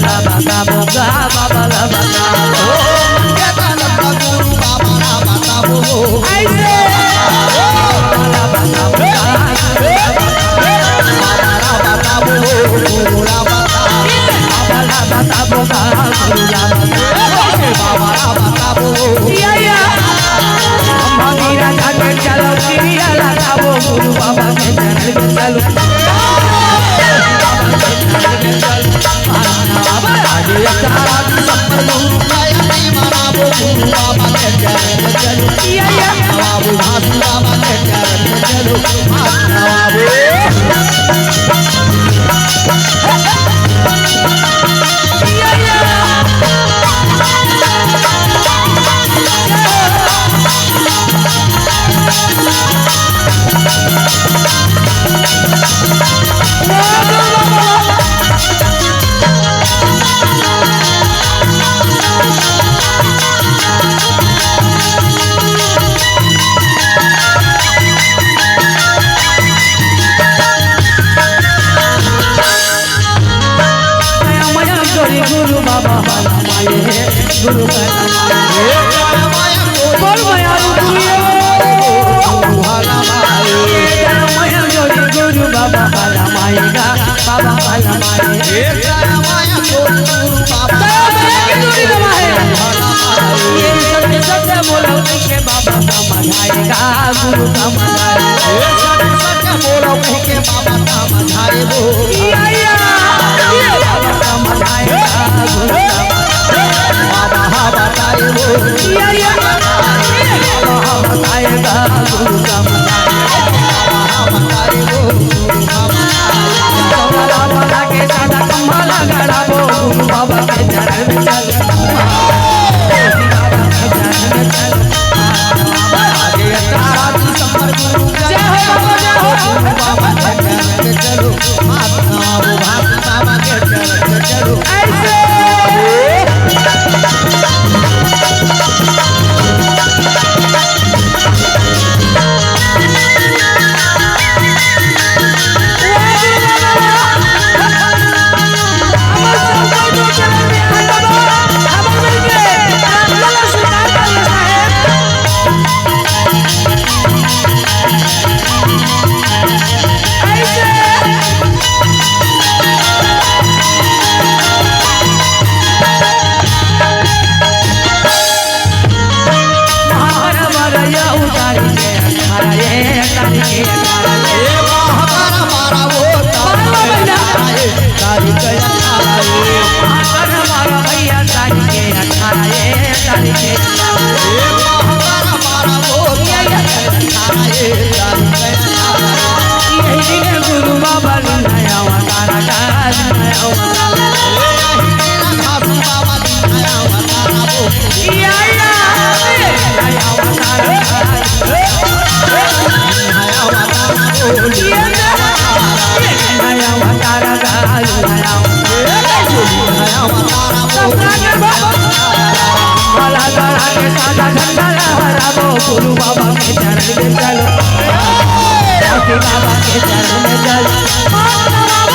la बताबो गा बाबा ला बताबो गुरु बाबा ला बताबो ऐसे ला बताबो गुरु ला बाबा ला बताबो गा गुरु ला बाबा ला बताबो या मगीरा जाके चलो चिड़िया लगाबो गुरु बाबा के चरण में चलो आगे तारा संपलो नयनी मनाबो गुरु बाबा के चरण में चलो बाबू भासु बाबा के चरण में चलो बाबू गुरु बाबा वाला माये गुरु वाला माये बोल माया गुरु बाबा वाला माये गा बाबा वाला माये ये सबसे बोलो के बाबा का मनाएगा गुरु का मनाएगा बोलो के बाबा का मनाएबो बाबा का मनाएगा गुरु बाबा हा बताएबो बाबा बताएगा गुरु का बताएबो बाबा के सादा कमाला गड़ाबो गुरु बाबा के चरण में चल बाबा के चरण में चल आगे तारा संपर गुरु जय हो बाबा के चरण में चलो बाबू भासु बाबा के चरण में चलो ऐसे गुरु बाबा नया अवतार गुरु बाबा के चरण में चलो बाबा के चरण में चलो